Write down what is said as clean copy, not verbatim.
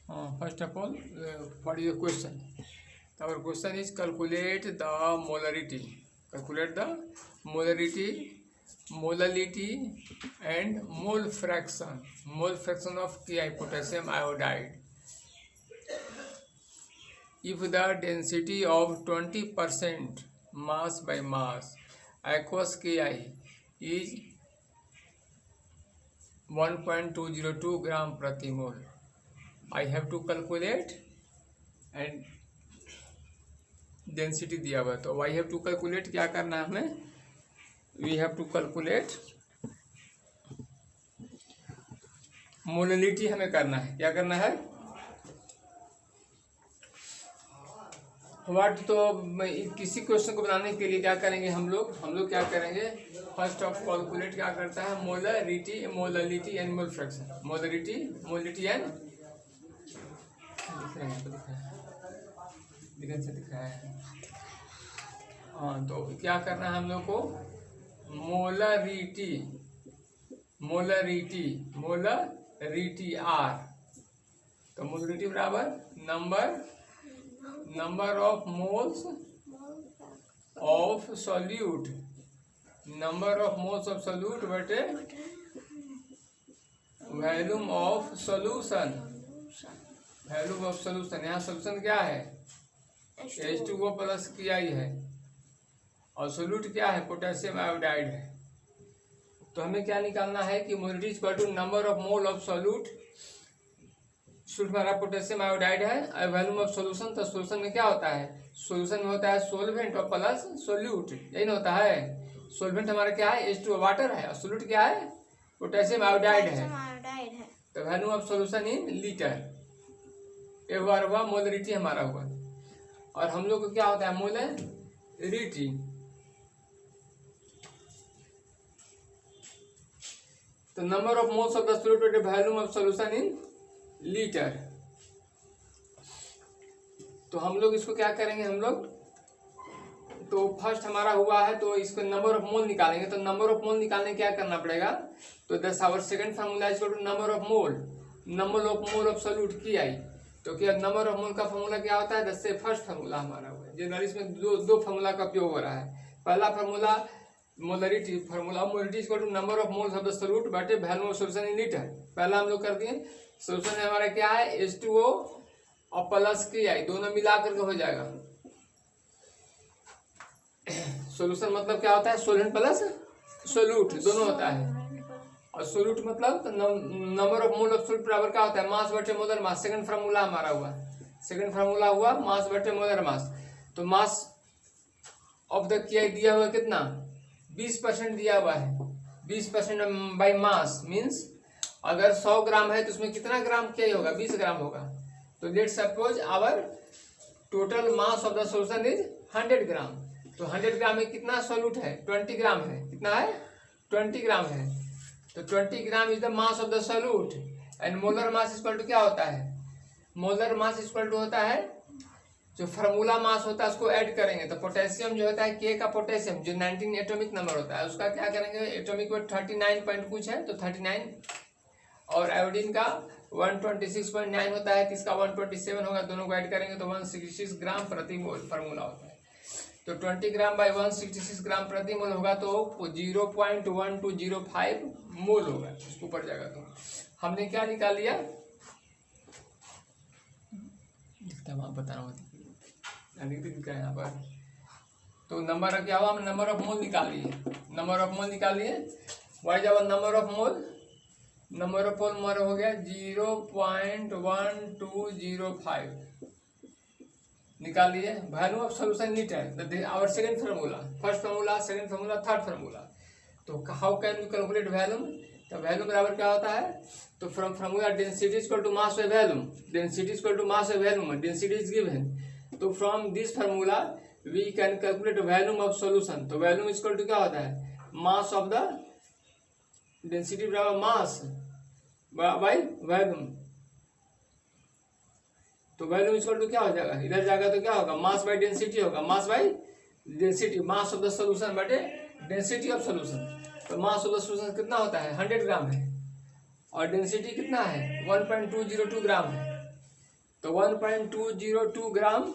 First of all, what is your question? Our question is calculate the molarity. Calculate the molality and mole fraction of Ki, potassium iodide. If the density of 20% mass by mass aqueous Ki is 1.202 gram प्रति मोल, I have to calculate and density दिया हुआ है, तो I have to calculate क्या करना है हमें, we have to calculate molality हमें करना है। क्या करना है, व्हाट, तो किसी क्वेश्चन को बनाने के लिए क्या करेंगे हम लोग क्या करेंगे, फर्स्ट ऑफ कैलकुलेट क्या करता है, molality and mole fraction, molality and दिख रहा है। हाँ, तो क्या करना है हम लोग को, मोलरिटी आर, तो मोलरिटी बराबर number of moles of solute, बटे वॉल्यूम ऑफ सॉल्यूशन। यहाँ सॉल्यूशन क्या है, H2O प्लस Ki है, और सोल्यूट क्या है, पोटेशियम आयोडाइड है। तो हमें क्या निकालना है कि molarity equal to number of mole of solute हमारा पोटेशियम आयोडाइड है, वॉल्यूम ऑफ सोल्यूशन, तो सोल्यूशन में क्या होता है, सोल्यूशन में होता है सोल्वेंट और प्लस सोल्यूट, यही ना होता है। सोल्वेंट हमारा क्या है, H2O वाटर है, और सोल्यूट क्या है, पोटेशियम आयोडाइड है। तो volume of solution in litre, ये हुआ मोलरिटी हमारा हुआ। और हम लोग को क्या होता है, मोलरिटी, तो number of moles of the solute बटे volume of solution in litre. तो हम लोग इसको क्या करेंगे, तो फर्स्ट हमारा हुआ है, तो इसको नंबर ऑफ मोल निकालेंगे। तो नंबर ऑफ मोल निकालने क्या करना पड़ेगा, तो दस our second formula is equal to number of mole of solute Ki। तो क्या नंबर ऑफ मोल का फार्मूला क्या होता है, 10 से फर्स्ट फार्मूला हमारा हुआ है। जनरली इसमें दो फार्मूला का उपयोग हो रहा है। पहला formula molarity equal to number of moles of the solute बटे volume of solution in litre. पहला हम लोग कर दिए, सॉल्यूशन हमारा क्या है, H2O और प्लस Ki, दोनों मिला करके हो जाएगा। सॉल्यूशन मतलब क्या होता है, सोल्वेंट प्लस सोल्यूट दोनों होता है, और सोल्यूट मतलब number of mole of solute बराबर क्या होता है, मास बटे मोलर मास। सेकंड फार्मूला हमारा हुआ, मास बटे मोलर मास। तो मास ऑफ द Ki दिया हुआ कितना, 20% दिया हुआ है, 20% बाई मास मीन्स अगर 100 ग्राम है तो उसमें कितना ग्राम Ki होगा, 20 ग्राम होगा। तो let's suppose our total mass of the solution is 100 gram. तो 100 ग्राम में कितना सोल्यूट है, 20 ग्राम है, कितना है, 20 ग्राम है। तो 20 gram is the mass of the solute and molar mass equal to क्या होता है, मोलर मास इक्वल टू होता है जो फार्मूला मास होता है उसको ऐड करेंगे। तो पोटेशियम जो होता है K का पोटेशियम जो 19 एटॉमिक नंबर होता है उसका क्या करेंगे, एटॉमिक वेट 39 पॉइंट कुछ है तो 39, और आयोडीन का 126.9 होता है, किसका 127 होगा, दोनों को ऐड करेंगे तो 166 ग्राम प्रति मोल फार्मूला होता है। तो 20 ग्राम बाई 166 ग्राम प्रति मोल होगा तो 0.1205 मोल होगा, उसको ऊपर जाएगा। तो हमने क्या निकाल लिया, बता रहा हूँ यहाँ पर। तो नंबर क्या हुआ, हम नंबर ऑफ मोल निकाल लिए, wise our number of mole हमारा हो गया 0.1205 निकाल लिए। Value of solution litre, our second formula, first formula, second formula, third formula. तो how can we calculate volume, तो वैल्यूम बराबर क्या होता है, तो from formula density equal to mass by volume, density is given. तो from this formula we can calculate volume of solution. तो volume equal to क्या होता है, मास ऑफ द डेंसिटी बराबर मास बाय वॉल्यूम। तो वॉल्यूम इक्वल टू क्या हो जाएगा, इधर जाएगा तो क्या होगा, मास बाय डेंसिटी होगा, मास ऑफ द सॉल्यूशन बटे डेंसिटी ऑफ सॉल्यूशन। तो मास ऑफ द सॉल्यूशन कितना होता है, 100 ग्राम है, और डेंसिटी कितना है, 1.202 ग्राम है। तो 1.202 ग्राम